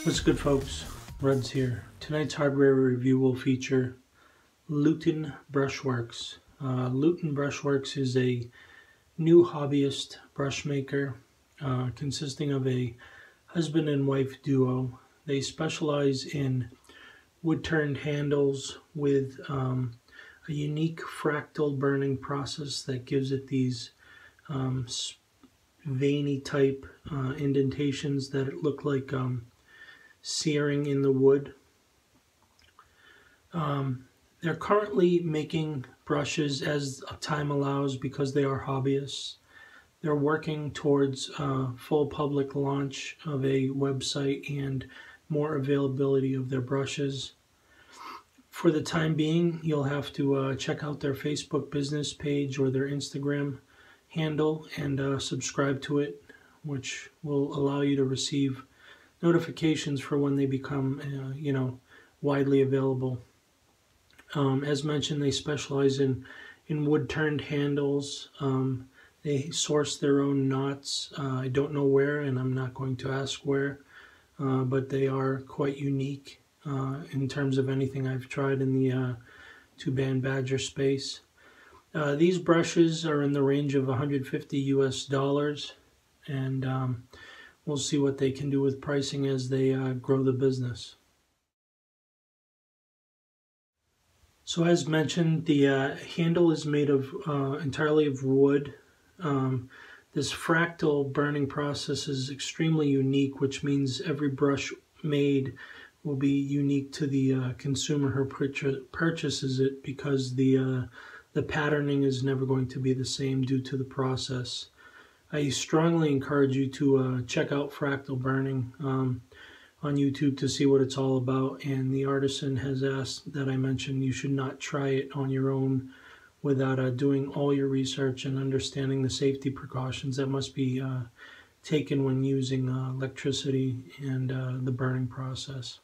What's good, folks? Ruds here. Tonight's hardware review will feature Lutin Brushworks. Lutin Brushworks is a new hobbyist brush maker consisting of a husband and wife duo. They specialize in wood-turned handles with a unique fractal burning process that gives it these veiny type indentations that look like searing in the wood. They're currently making brushes as time allows because they are hobbyists. They're working towards full public launch of a website and more availability of their brushes. For the time being, you'll have to check out their Facebook business page or their Instagram handle and subscribe to it, which will allow you to receive notifications for when they become, widely available. As mentioned, they specialize in wood-turned handles. They source their own knots. I don't know where, and I'm not going to ask where, but they are quite unique in terms of anything I've tried in the two-band badger space. These brushes are in the range of $150 US, and we'll see what they can do with pricing as they grow the business. So as mentioned, the handle is made of entirely of wood. This fractal burning process is extremely unique, which means every brush made will be unique to the consumer who purchases it, because the patterning is never going to be the same due to the process. I strongly encourage you to check out fractal burning on YouTube to see what it's all about, and the artisan has asked that I mention you should not try it on your own without doing all your research and understanding the safety precautions that must be taken when using electricity and the burning process.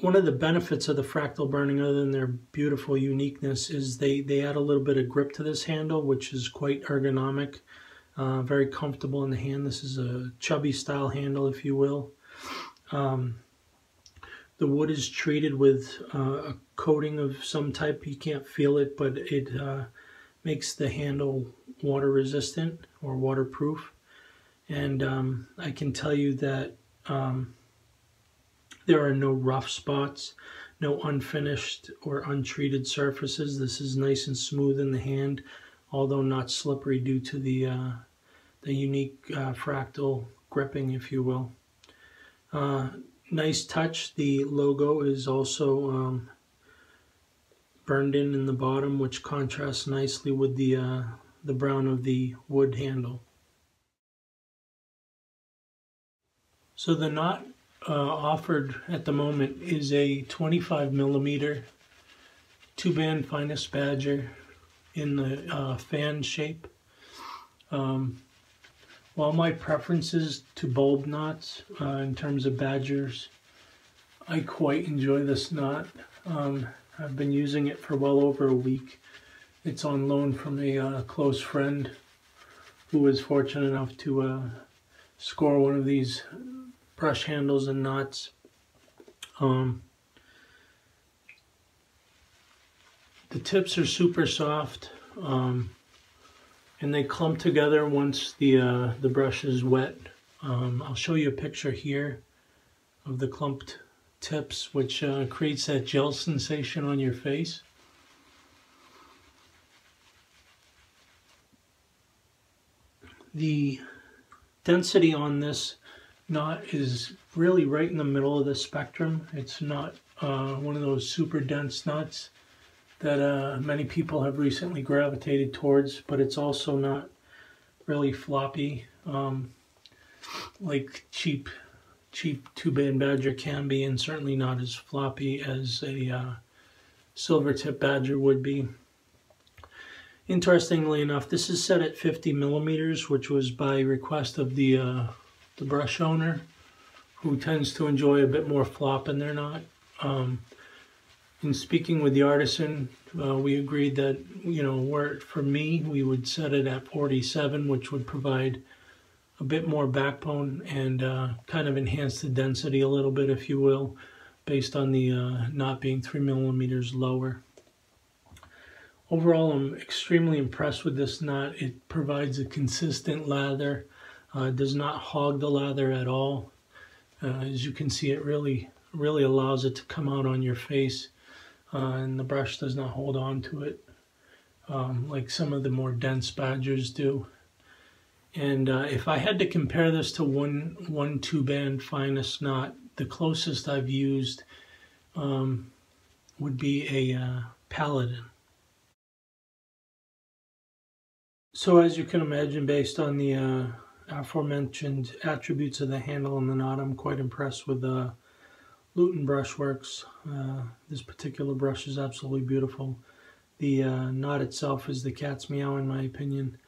One of the benefits of the fractal burning, other than their beautiful uniqueness, is they add a little bit of grip to this handle, which is quite ergonomic, very comfortable in the hand. This is a chubby style handle, if you will. The wood is treated with a coating of some type. You can't feel it, but it makes the handle water resistant or waterproof. And I can tell you that there are no rough spots, no unfinished or untreated surfaces. This is nice and smooth in the hand, although not slippery due to the unique fractal gripping, if you will. Nice touch. The logo is also burned in the bottom, which contrasts nicely with the brown of the wood handle. So the knot offered at the moment is a 25mm two-band finest badger in the fan shape. While my preference is to bulb knots in terms of badgers, I quite enjoy this knot. I've been using it for well over a week. It's on loan from a close friend who was fortunate enough to score one of these brush handles and knots. The tips are super soft, and they clump together once the brush is wet. I'll show you a picture here of the clumped tips, which creates that gel sensation on your face. The density on this knot is really right in the middle of the spectrum. It's not one of those super dense knots that many people have recently gravitated towards, but it's also not really floppy like cheap two-band badger can be, and certainly not as floppy as a silver tip badger would be. Interestingly enough, this is set at 50mm, which was by request of the brush owner, who tends to enjoy a bit more flop in their knot. In speaking with the artisan, we agreed that, for me, we would set it at 47, which would provide a bit more backbone and kind of enhance the density a little bit, if you will, based on the knot being 3 millimeters lower. Overall, I'm extremely impressed with this knot. It provides a consistent lather, does not hog the lather at all. As you can see, it really allows it to come out on your face, and the brush does not hold on to it like some of the more dense badgers do. And if I had to compare this to one two-band finest knot, the closest I've used would be a Paladin. So as you can imagine, based on the aforementioned attributes of the handle and the knot, I'm quite impressed with Lutin Brushworks. This particular brush is absolutely beautiful. The knot itself is the cat's meow, in my opinion.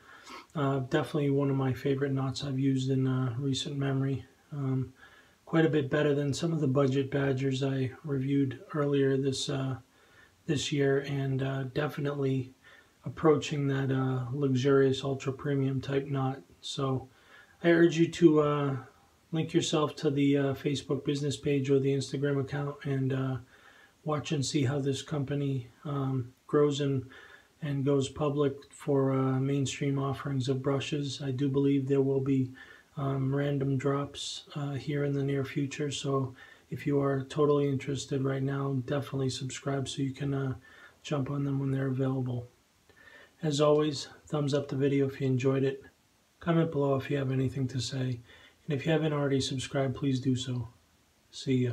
Definitely one of my favorite knots I've used in recent memory. Quite a bit better than some of the budget badgers I reviewed earlier this year, and definitely approaching that luxurious ultra premium type knot. So I urge you to link yourself to the Facebook business page or the Instagram account and watch and see how this company grows and goes public for mainstream offerings of brushes. I do believe there will be random drops here in the near future, so if you are totally interested right now, definitely subscribe so you can jump on them when they're available. As always, thumbs up the video if you enjoyed it. Comment below if you have anything to say. And if you haven't already subscribed, please do so. See ya.